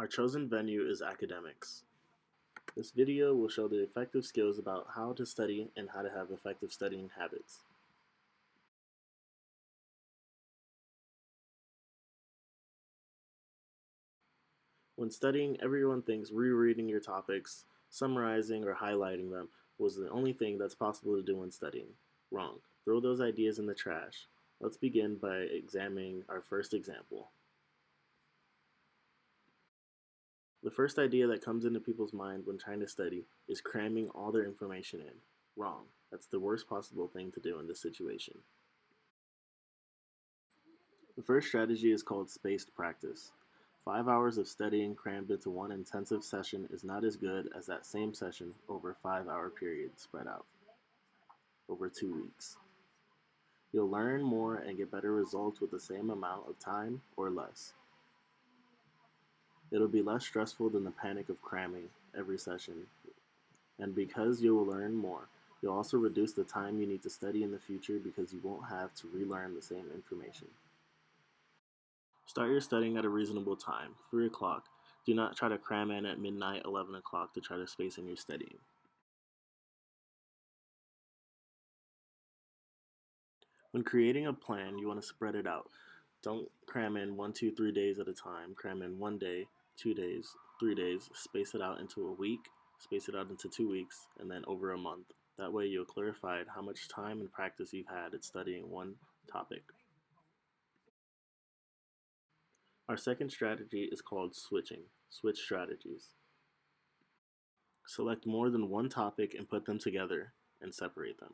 Our chosen venue is academics. This video will show the effective skills about how to study and how to have effective studying habits. When studying, everyone thinks rereading your topics, summarizing, or highlighting them was the only thing that's possible to do when studying. Wrong. Throw those ideas in the trash. Let's begin by examining our first example. The first idea that comes into people's mind when trying to study is cramming all their information in. Wrong. That's the worst possible thing to do in this situation. The first strategy is called spaced practice. 5 hours of studying crammed into one intensive session is not as good as that same session over a 5-hour period spread out over 2 weeks. You'll learn more and get better results with the same amount of time or less. It'll be less stressful than the panic of cramming every session. And because you will learn more, you'll also reduce the time you need to study in the future because you won't have to relearn the same information. Start your studying at a reasonable time, 3 o'clock. Do not try to cram in at midnight, 11 o'clock to try to space in your studying. When creating a plan, you want to spread it out. Don't cram in 1, 2, 3 days at a time. Cram in 1 day, 2 days, 3 days, space it out into a week, space it out into 2 weeks, and then over a month. That way you'll clarify how much time and practice you've had at studying one topic. Our second strategy is called switching. Switch strategies. Select more than one topic and put them together and separate them.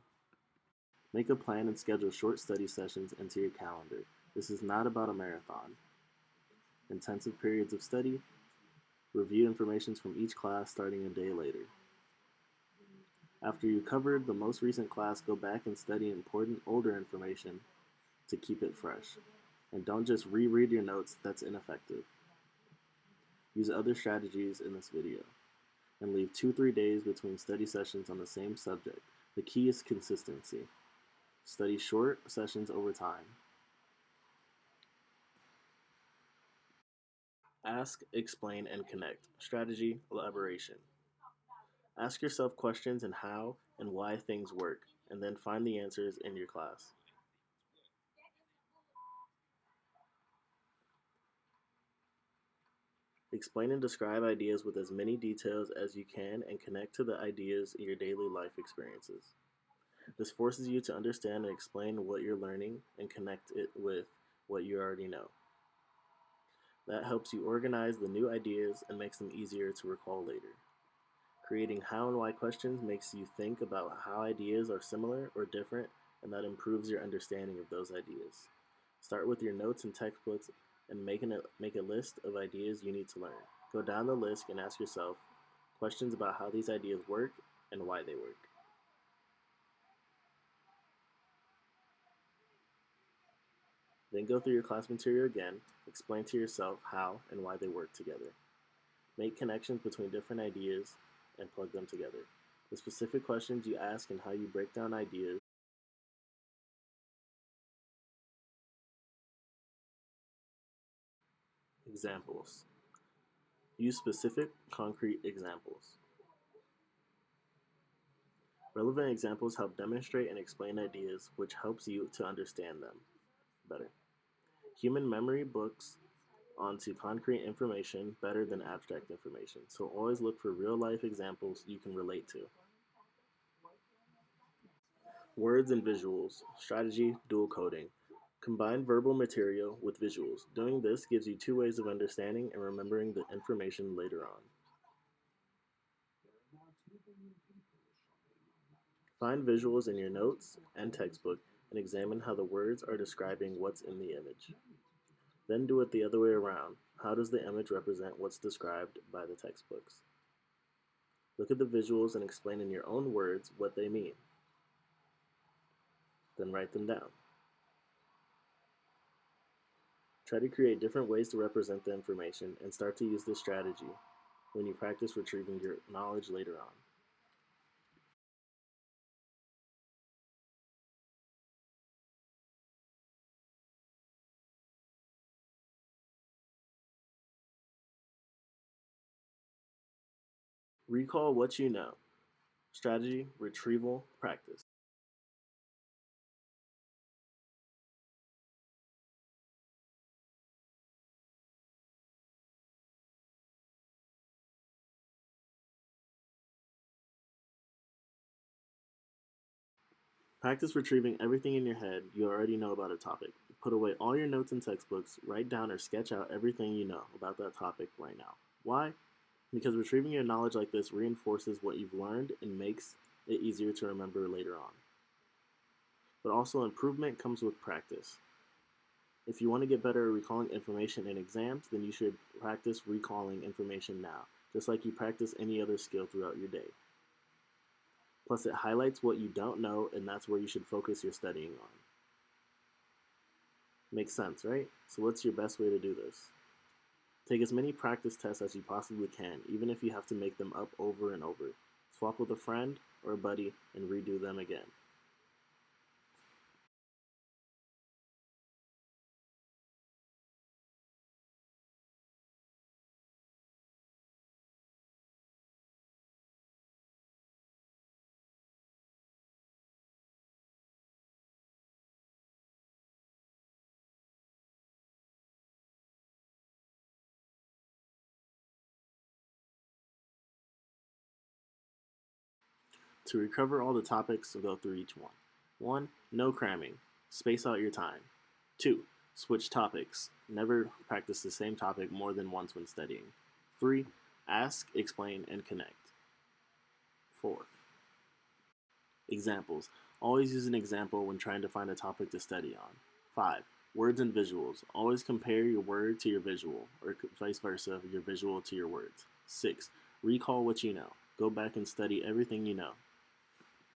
Make a plan and schedule short study sessions into your calendar. This is not about a marathon. Intensive periods of study. Review information from each class starting a day later. After you covered the most recent class, go back and study important older information to keep it fresh. And don't just reread your notes, that's ineffective. Use other strategies in this video. And leave 2-3 days between study sessions on the same subject. The key is consistency. Study short sessions over time. Ask, explain, and connect. Strategy, elaboration. Ask yourself questions on how and why things work, and then find the answers in your class. Explain and describe ideas with as many details as you can and connect to the ideas in your daily life experiences. This forces you to understand and explain what you're learning and connect it with what you already know. That helps you organize the new ideas and makes them easier to recall later. Creating how and why questions makes you think about how ideas are similar or different, and that improves your understanding of those ideas. Start with your notes and textbooks and make a list of ideas you need to learn. Go down the list and ask yourself questions about how these ideas work and why they work. Then go through your class material again, explain to yourself how and why they work together. Make connections between different ideas and plug them together. The specific questions you ask and how you break down ideas. Examples. Use specific, concrete examples. Relevant examples help demonstrate and explain ideas, which helps you to understand them better. Human memory books onto concrete information better than abstract information, so always look for real-life examples you can relate to. Words and visuals. Strategy, dual coding. Combine verbal material with visuals. Doing this gives you 2 ways of understanding and remembering the information later on. Find visuals in your notes and textbook and examine how the words are describing what's in the image. Then do it the other way around. How does the image represent what's described by the textbooks? Look at the visuals and explain in your own words what they mean. Then write them down. Try to create different ways to represent the information and start to use this strategy when you practice retrieving your knowledge later on. Recall what you know. Strategy, retrieval, practice. Practice retrieving everything in your head you already know about a topic. Put away all your notes and textbooks, write down or sketch out everything you know about that topic right now. Why? Because retrieving your knowledge like this reinforces what you've learned and makes it easier to remember later on. But also, improvement comes with practice. If you want to get better at recalling information in exams, then you should practice recalling information now, just like you practice any other skill throughout your day. Plus, it highlights what you don't know, and that's where you should focus your studying on. Makes sense, right? So, what's your best way to do this? Take as many practice tests as you possibly can, even if you have to make them up over and over. Swap with a friend or a buddy and redo them again. To recover all the topics, go through each one. 1. No cramming. Space out your time. 2. Switch topics. Never practice the same topic more than once when studying. 3. Ask, explain, and connect. 4. Examples. Always use an example when trying to find a topic to study on. 5. Words and visuals. Always compare your word to your visual, or vice versa, your visual to your words. 6. Recall what you know. Go back and study everything you know.